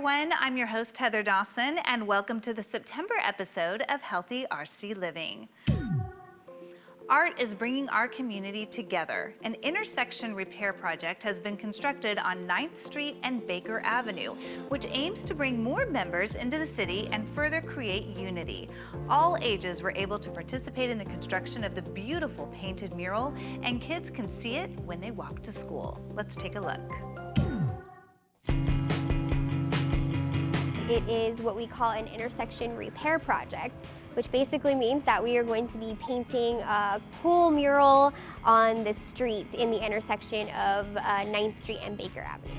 everyone. I'm your host, Heather Dawson, and welcome to the September episode of Healthy RC Living. Art is bringing our community together. An intersection repair project has been constructed on 9th Street and Baker Avenue, which aims to bring more members into the city and further create unity. All ages were able to participate in the construction of the beautiful painted mural, and kids can see it when they walk to school. Let's take a look. It is what we call an intersection repair project, which basically means that we are going to be painting a cool mural on the street in the intersection of 9th Street and Baker Avenue.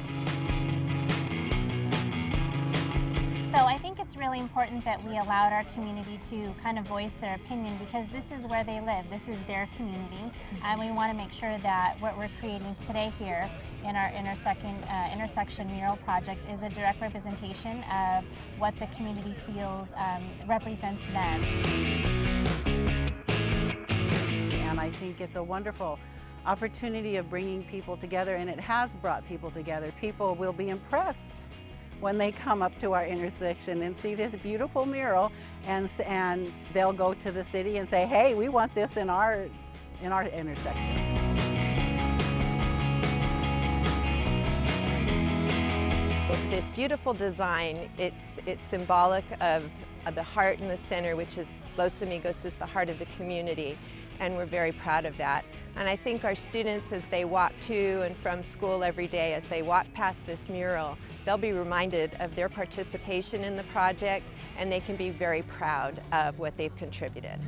So I think it's really important that we allowed our community to kind of voice their opinion, because this is where they live, this is their community, and we want to make sure that what we're creating today here in our intersection mural project is a direct representation of what the community feels represents them. And I think it's a wonderful opportunity of bringing people together, and it has brought people together. People will be impressed when they come up to our intersection and see this beautiful mural, and they'll go to the city and say, hey, we want this in our intersection. This beautiful design, it's symbolic of the heart in the center, which is Los Amigos, is the heart of the community, and we're very proud of that. And I think our students, as they walk to and from school every day, as they walk past this mural, they'll be reminded of their participation in the project, and they can be very proud of what they've contributed.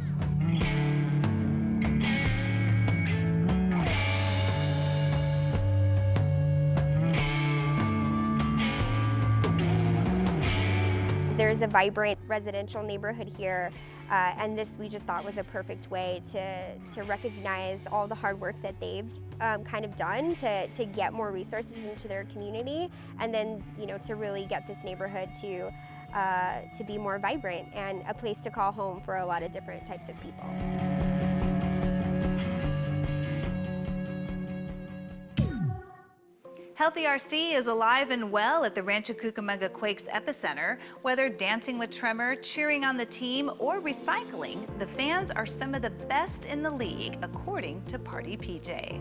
There's a vibrant residential neighborhood here, and this we just thought was a perfect way to recognize all the hard work that they've kind of done to get more resources into their community, and then to really get this neighborhood to be more vibrant and a place to call home for a lot of different types of people. Healthy RC is alive and well at the Rancho Cucamonga Quake's epicenter. Whether dancing with Tremor, cheering on the team, or recycling, the fans are some of the best in the league, according to Party PJ.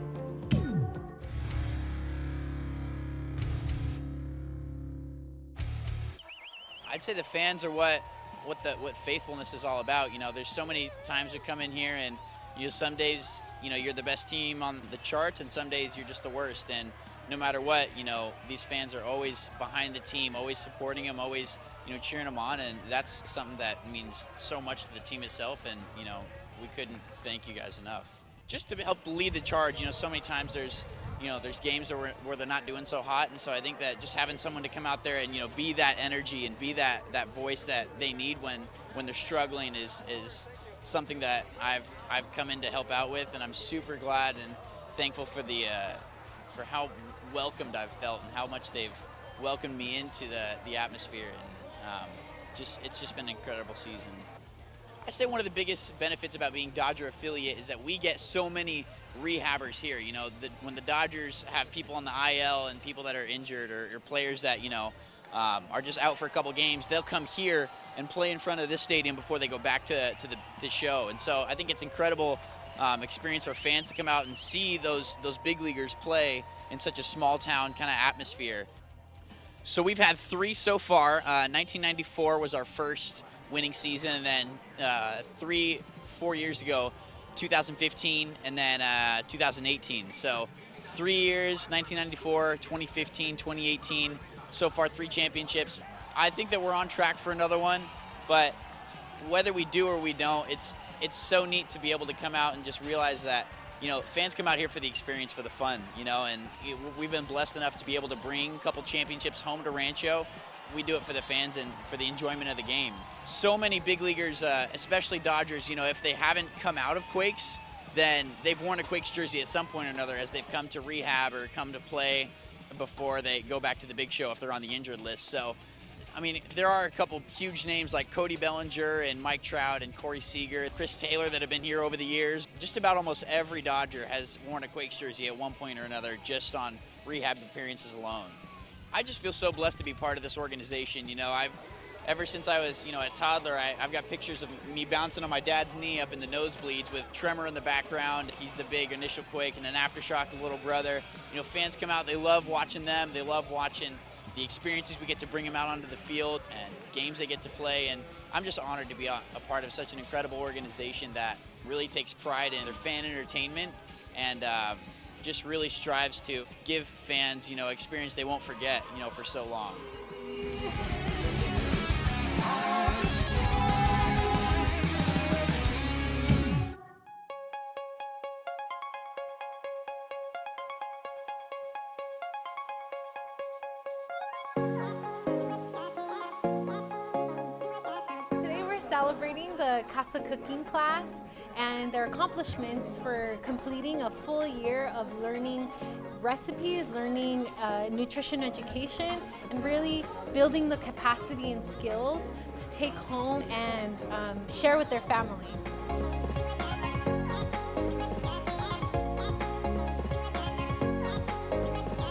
I'd say the fans are what faithfulness is all about. There's so many times we come in here, and some days you're the best team on the charts, and some days you're just the worst. And no matter what, these fans are always behind the team, always supporting them, always, cheering them on, and that's something that means so much to the team itself, and, we couldn't thank you guys enough. Just to help lead the charge, so many times there's games where they're not doing so hot, and so I think that just having someone to come out there and, be that energy and be that voice that they need when they're struggling is something that I've come in to help out with, and I'm super glad and thankful for for how welcomed I've felt and how much they've welcomed me into the atmosphere, and it's just been an incredible season. I say one of the biggest benefits about being Dodger affiliate is that we get so many rehabbers here. When the Dodgers have people on the IL and people that are injured or players that are just out for a couple games, they'll come here and play in front of this stadium before they go back to the show. And so I think it's incredible experience for fans to come out and see those big leaguers play in such a small town kind of atmosphere. So we've had 3 so far. 1994 was our first winning season, and then 4 years ago, 2015, and then 2018. So 3 years, 1994, 2015, 2018. So far 3 championships. I think that we're on track for another one, but whether we do or we don't, it's so neat to be able to come out and just realize that, fans come out here for the experience, for the fun, and we've been blessed enough to be able to bring a couple championships home to Rancho. We do it for the fans and for the enjoyment of the game. So many big leaguers, especially Dodgers, if they haven't come out of Quakes, then they've worn a Quakes jersey at some point or another as they've come to rehab or come to play before they go back to the big show if they're on the injured list. So I mean, there are a couple huge names like Cody Bellinger and Mike Trout and Corey Seager, Chris Taylor that have been here over the years. Just about almost every Dodger has worn a Quakes jersey at one point or another just on rehab appearances alone. I just feel so blessed to be part of this organization. You know, ever since I was, a toddler, I've got pictures of me bouncing on my dad's knee up in the nosebleeds with Tremor in the background. He's the big initial quake, and then Aftershock, the little brother. You know, fans come out, they love watching them. They love watching the experiences we get to bring them out onto the field and games they get to play. And I'm just honored to be a part of such an incredible organization that really takes pride in their fan entertainment and just really strives to give fans, experience they won't forget, for so long. Today we're celebrating the CASA Cooking class and their accomplishments for completing a full year of learning recipes, learning nutrition education, and really building the capacity and skills to take home and share with their families.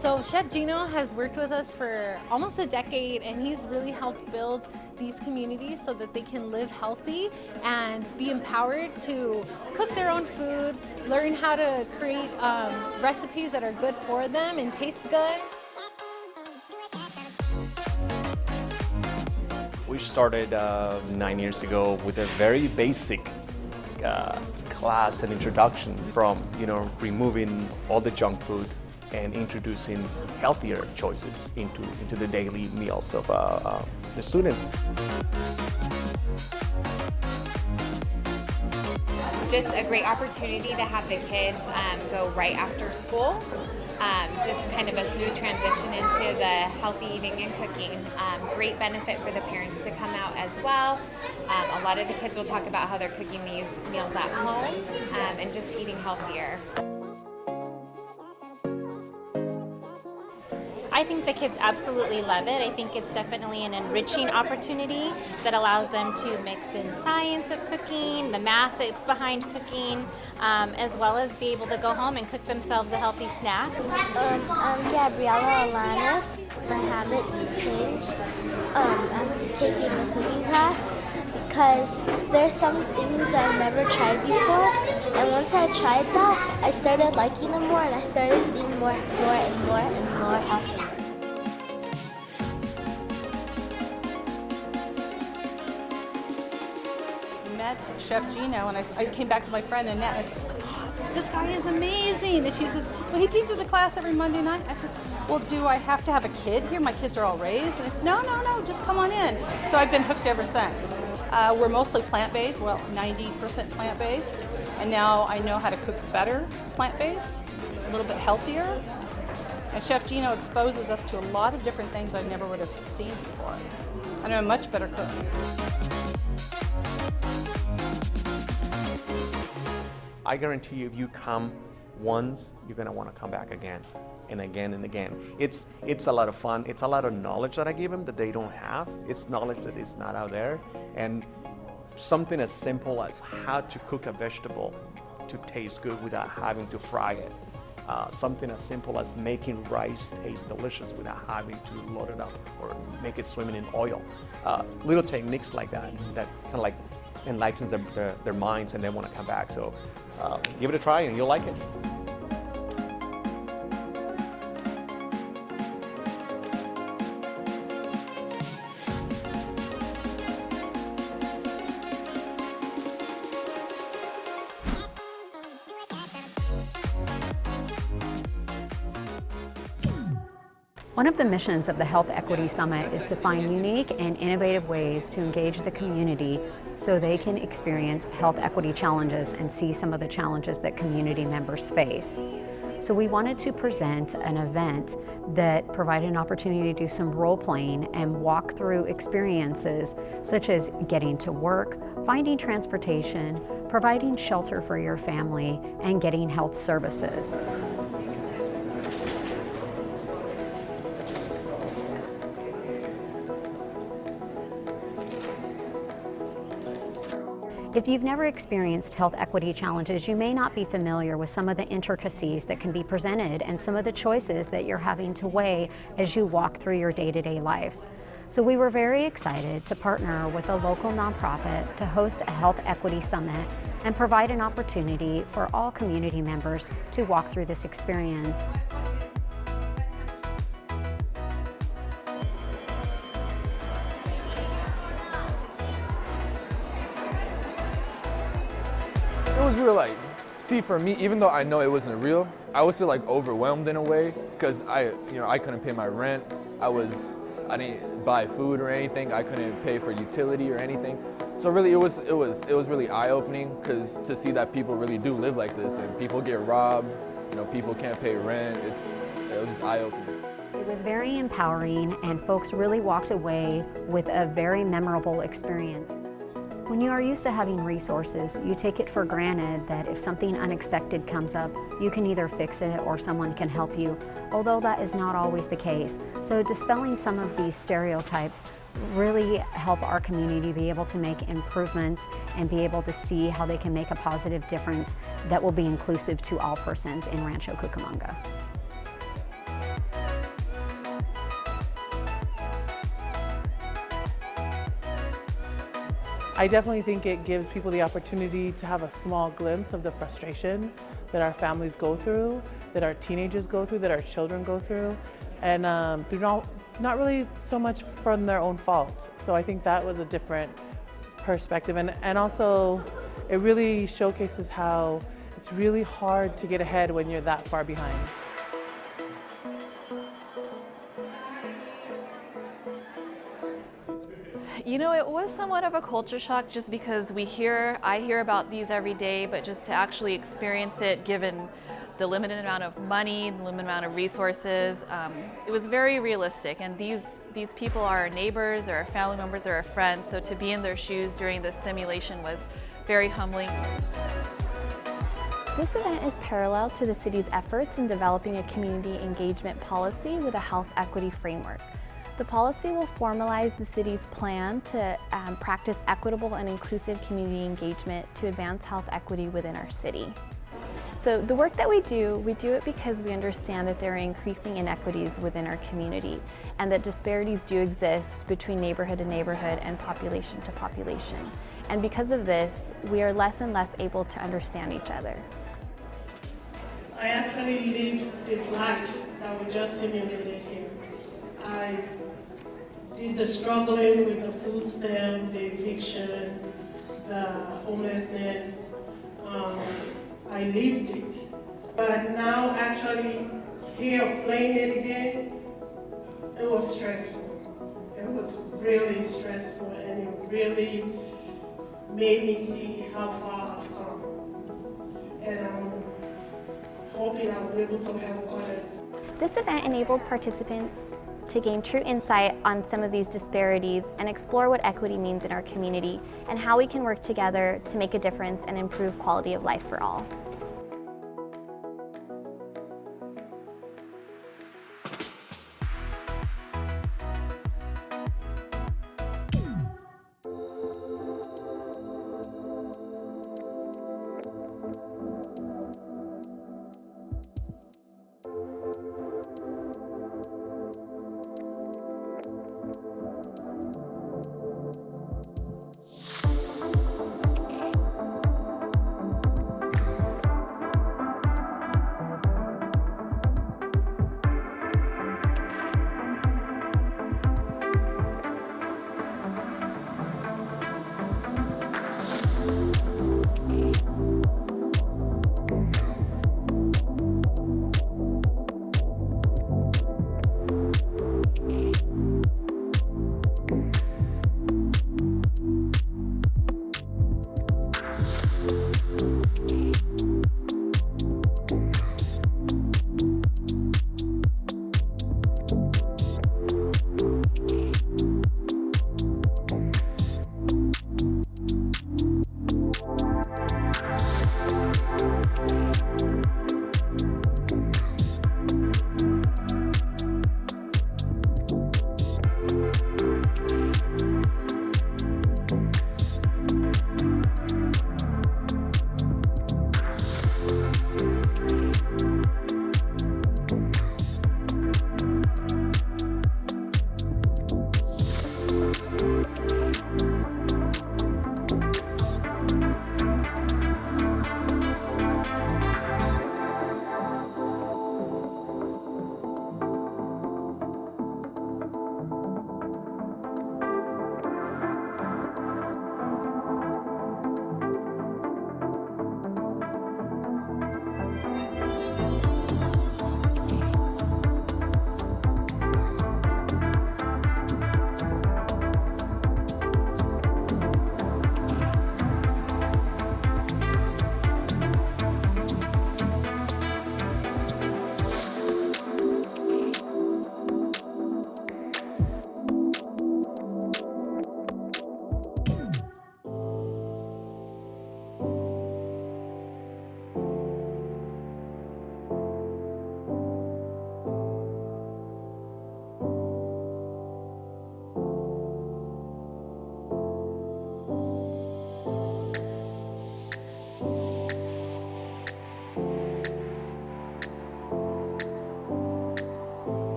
So Chef Gino has worked with us for almost a decade, and he's really helped build these communities so that they can live healthy and be empowered to cook their own food, learn how to create recipes that are good for them and taste good. We started 9 years ago with a very basic class and introduction from, removing all the junk food and introducing healthier choices into the daily meals of the students. Just a great opportunity to have the kids go right after school. Just kind of a smooth transition into the healthy eating and cooking. Great benefit for the parents to come out as well. A lot of the kids will talk about how they're cooking these meals at home and just eating healthier. I think the kids absolutely love it. I think it's definitely an enriching opportunity that allows them to mix in science of cooking, the math that's behind cooking, as well as be able to go home and cook themselves a healthy snack. I'm Gabriella Alanis. My habits changed after taking the cooking class because there's some things I've never tried before, and once I tried that, I started liking them more, and I started eating more and more healthy. Met Chef Gino, and I came back to my friend Annette, and I said, oh, this guy is amazing. And she says, well, he teaches a class every Monday night. I said, well, do I have to have a kid here? My kids are all raised. And I said, no, just come on in. So I've been hooked ever since. We're mostly plant-based, 90% plant-based. And now I know how to cook better plant-based, a little bit healthier. And Chef Gino exposes us to a lot of different things I never would have seen before. And I'm a much better cook. I guarantee you, if you come once, you're gonna want to come back again and again and again. It's a lot of fun. It's a lot of knowledge that I give them that they don't have. It's knowledge that is not out there. And something as simple as how to cook a vegetable to taste good without having to fry it. Something as simple as making rice taste delicious without having to load it up or make it swimming in oil. Little techniques like that kind of like enlightens their minds, and they want to come back. So give it a try and you'll like it. One of the missions of the Health Equity Summit is to find unique and innovative ways to engage the community so they can experience health equity challenges and see some of the challenges that community members face. So we wanted to present an event that provided an opportunity to do some role playing and walk through experiences such as getting to work, finding transportation, providing shelter for your family, and getting health services. If you've never experienced health equity challenges, you may not be familiar with some of the intricacies that can be presented and some of the choices that you're having to weigh as you walk through your day-to-day lives. So we were very excited to partner with a local nonprofit to host a Health Equity Summit and provide an opportunity for all community members to walk through this experience. It was real, like, see, for me, even though I know it wasn't real, I was still like overwhelmed in a way because I couldn't pay my rent. I didn't buy food or anything. I couldn't pay for utility or anything. So really, it was really eye-opening because to see that people really do live like this and people get robbed. People can't pay rent. It was just eye-opening. It was very empowering, and folks really walked away with a very memorable experience. When you are used to having resources, you take it for granted that if something unexpected comes up, you can either fix it or someone can help you, although that is not always the case. So dispelling some of these stereotypes really help our community be able to make improvements and be able to see how they can make a positive difference that will be inclusive to all persons in Rancho Cucamonga. I definitely think it gives people the opportunity to have a small glimpse of the frustration that our families go through, that our teenagers go through, that our children go through, and through not really so much from their own fault. So I think that was a different perspective, and also it really showcases how it's really hard to get ahead when you're that far behind. It was somewhat of a culture shock just because I hear about these every day, but just to actually experience it, given the limited amount of money, the limited amount of resources, it was very realistic. And these people are our neighbors, they're our family members, they're our friends. So to be in their shoes during this simulation was very humbling. This event is parallel to the city's efforts in developing a community engagement policy with a health equity framework. The policy will formalize the city's plan to practice equitable and inclusive community engagement to advance health equity within our city. So the work that we do it because we understand that there are increasing inequities within our community and that disparities do exist between neighborhood to neighborhood and population to population. And because of this, we are less and less able to understand each other. I actually live this life that we just simulated here. I did the struggling with the food stamp, the eviction, the homelessness. I lived it. But now actually here playing it again, it was stressful. It was really stressful, and it really made me see how far I've come. And I'm hoping I'll be able to help others. This event enabled participants to gain true insight on some of these disparities and explore what equity means in our community and how we can work together to make a difference and improve quality of life for all.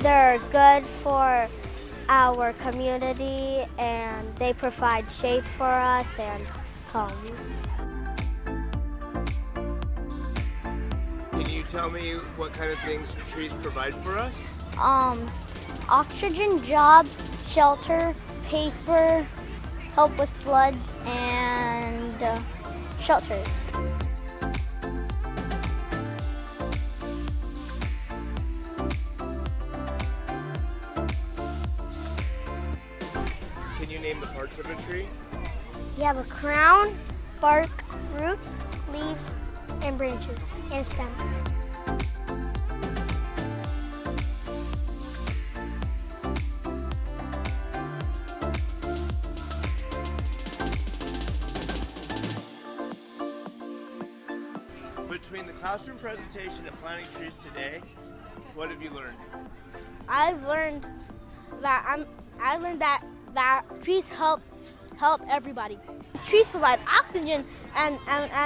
They're good for our community and they provide shade for us and homes. Can you tell me what kind of things trees provide for us? Oxygen, jobs, shelter, paper, help with floods, and shelters. Can you name the parts of a tree? You have a crown, bark, roots, leaves, and branches, and stem. Between the classroom presentation and planting trees today, what have you learned? I've learned that that trees help everybody. Trees provide oxygen, and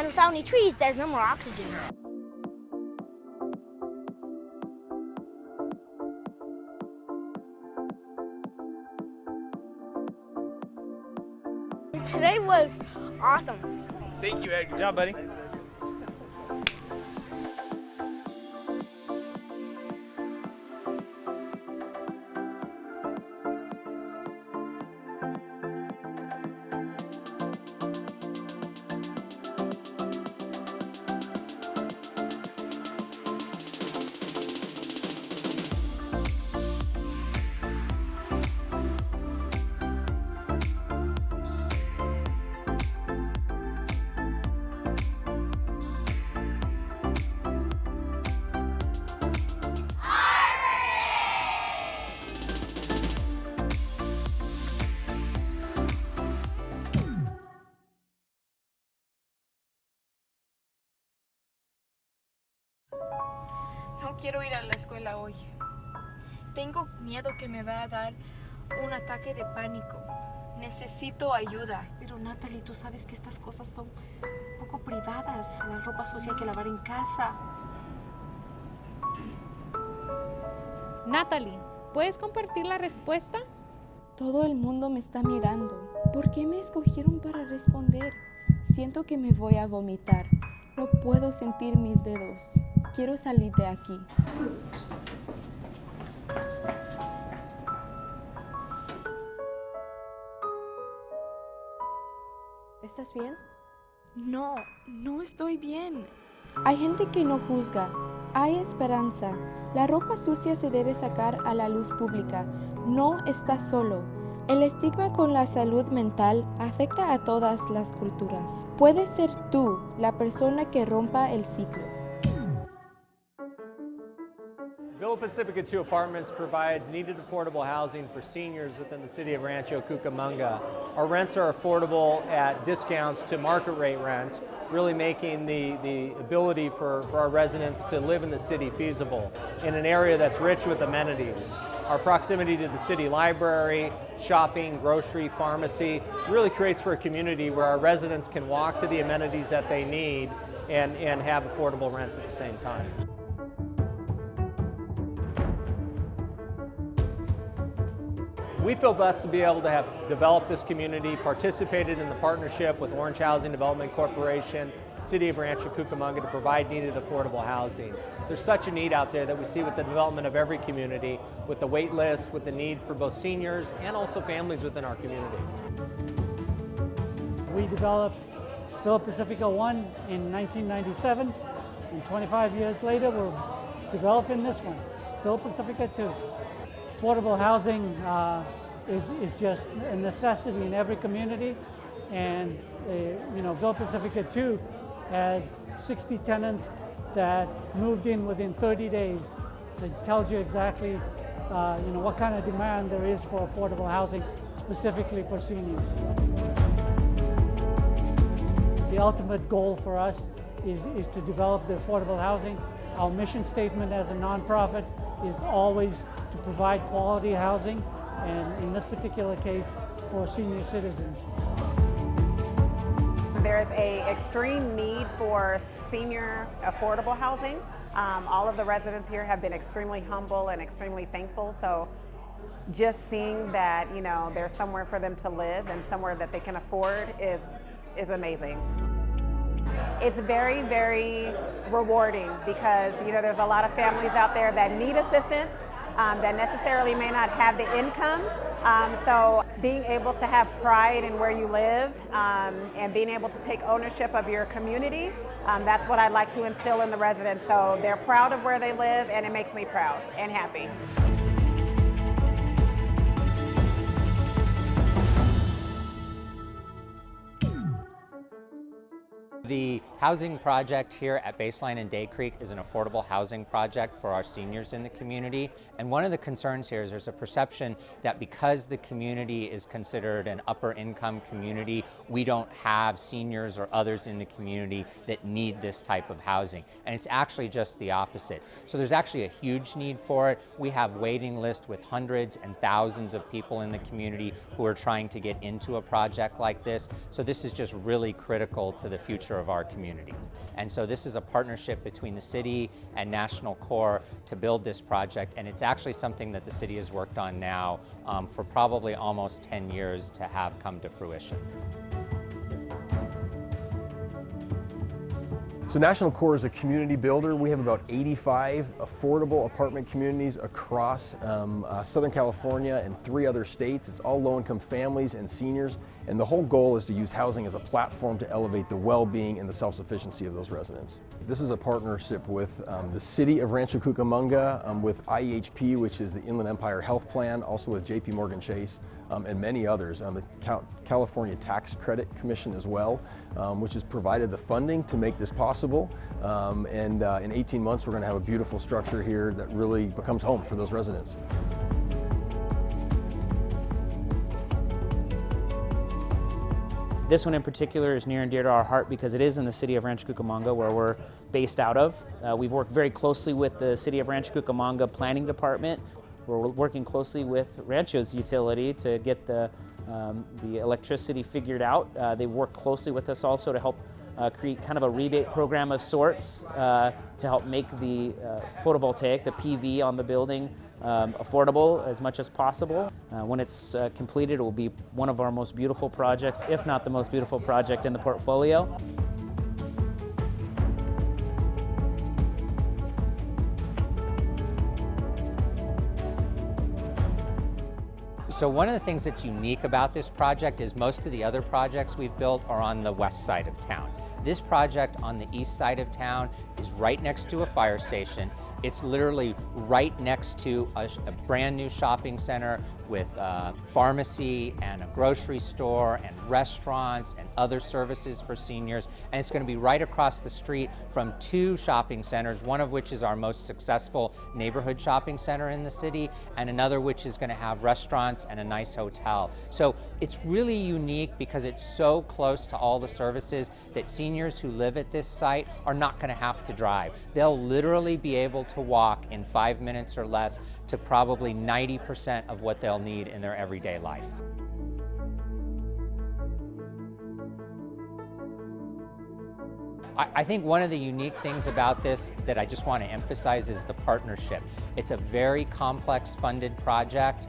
without any trees, there's no more oxygen. Today was awesome. Thank you, Ed. Good job, buddy. No quiero ir a la escuela hoy. Tengo miedo que me va a dar un ataque de pánico. Necesito ayuda. Pero Natalie, tú sabes que estas cosas son un poco privadas. La ropa sucia hay que lavar en casa. Natalie, ¿puedes compartir la respuesta? Todo el mundo me está mirando. ¿Por qué me escogieron para responder? Siento que me voy a vomitar. No puedo sentir mis dedos. Quiero salir de aquí. ¿Estás bien? No, no estoy bien. Hay gente que no juzga. Hay esperanza. La ropa sucia se debe sacar a la luz pública. No estás solo. El estigma con la salud mental afecta a todas las culturas. Puedes ser tú la persona que rompa el ciclo. Villa Pacifica 2 Apartments provides needed affordable housing for seniors within the city of Rancho Cucamonga. Our rents are affordable at discounts to market rate rents, really making the ability for our residents to live in the city feasible in an area that's rich with amenities. Our proximity to the city library, shopping, grocery, pharmacy really creates for a community where our residents can walk to the amenities that they need and have affordable rents at the same time. We feel blessed to be able to have developed this community, participated in the partnership with Orange Housing Development Corporation, City of Rancho Cucamonga to provide needed affordable housing. There's such a need out there that we see with the development of every community, with the wait list, with the need for both seniors and also families within our community. We developed Villa Pacifica 1 in 1997, and 25 years later we're developing this one, Villa Pacifica 2. Affordable housing is just a necessity in every community, and Villa Pacifica 2 has 60 tenants that moved in within 30 days. So it tells you exactly what kind of demand there is for affordable housing, specifically for seniors. The ultimate goal for us is to develop the affordable housing. Our mission statement as a nonprofit is always to provide quality housing, and in this particular case, for senior citizens. There's an extreme need for senior affordable housing. All of the residents here have been extremely humble and extremely thankful. So just seeing that, you know, there's somewhere for them to live and somewhere that they can afford is amazing. It's very, very rewarding because, you know, there's a lot of families out there that need assistance that necessarily may not have the income. So being able to have pride in where you live and being able to take ownership of your community, that's what I'd like to instill in the residents. So they're proud of where they live, and it makes me proud and happy. The housing project here at Baseline and Day Creek is an affordable housing project for our seniors in the community. And one of the concerns here is there's a perception that because the community is considered an upper income community, we don't have seniors or others in the community that need this type of housing. And it's actually just the opposite. So there's actually a huge need for it. We have waiting lists with hundreds and thousands of people in the community who are trying to get into a project like this. So this is just really critical to the future of our community. And so this is a partnership between the city and National Corps to build this project, and it's actually something that the city has worked on now for probably almost 10 years to have come to fruition. So National Corps is a community builder. We have about 85 affordable apartment communities across Southern California and 3 other states. It's all low-income families and seniors, and the whole goal is to use housing as a platform to elevate the well-being and the self-sufficiency of those residents. This is a partnership with the City of Rancho Cucamonga, with IEHP, which is the Inland Empire Health Plan, also with JP Chase, and many others. The California Tax Credit Commission as well, which has provided the funding to make this possible. And in 18 months, we're going to have a beautiful structure here that really becomes home for those residents. This one in particular is near and dear to our heart because it is in the city of Rancho Cucamonga, where we're based out of. We've worked very closely with the city of Rancho Cucamonga Planning Department. We're working closely with Rancho's utility to get the electricity figured out. They've worked closely with us also to help create kind of a rebate program of sorts to help make the photovoltaic, the PV on the building, affordable as much as possible. When it's completed, it will be one of our most beautiful projects, if not the most beautiful project in the portfolio. So one of the things that's unique about this project is most of the other projects we've built are on the west side of town. This project on the east side of town is right next to a fire station. It's literally right next to a brand new shopping center with a pharmacy and a grocery store and restaurants and other services for seniors. And it's going to be right across the street from 2 shopping centers, one of which is our most successful neighborhood shopping center in the city, and another which is going to have restaurants and a nice hotel. So it's really unique because it's so close to all the services that seniors who live at this site are not going to have to drive. They'll literally be able to walk in 5 minutes or less to probably 90% of what they'll need in their everyday life. I think one of the unique things about this that I just want to emphasize is the partnership. It's a very complex funded project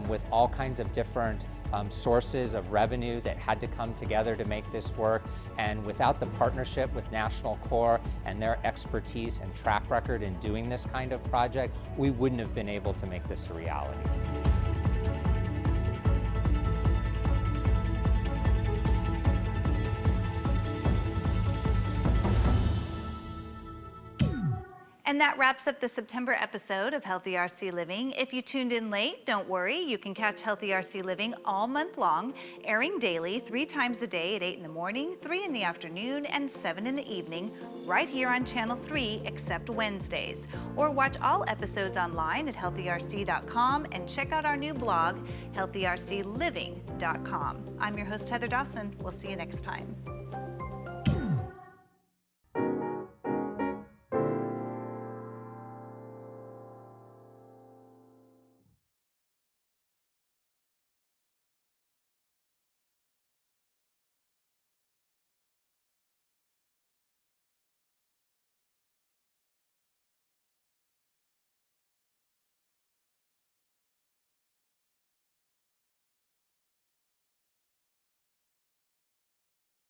with all kinds of different sources of revenue that had to come together to make this work. And without the partnership with National Corps and their expertise and track record in doing this kind of project, we wouldn't have been able to make this a reality. And that wraps up the September episode of Healthy RC Living. If you tuned in late, don't worry. You can catch Healthy RC Living all month long, airing daily 3 times a day at 8 in the morning, 3 in the afternoon, and 7 in the evening, right here on Channel 3, except Wednesdays. Or watch all episodes online at healthyrc.com and check out our new blog, healthyrcliving.com. I'm your host, Heather Dawson. We'll see you next time.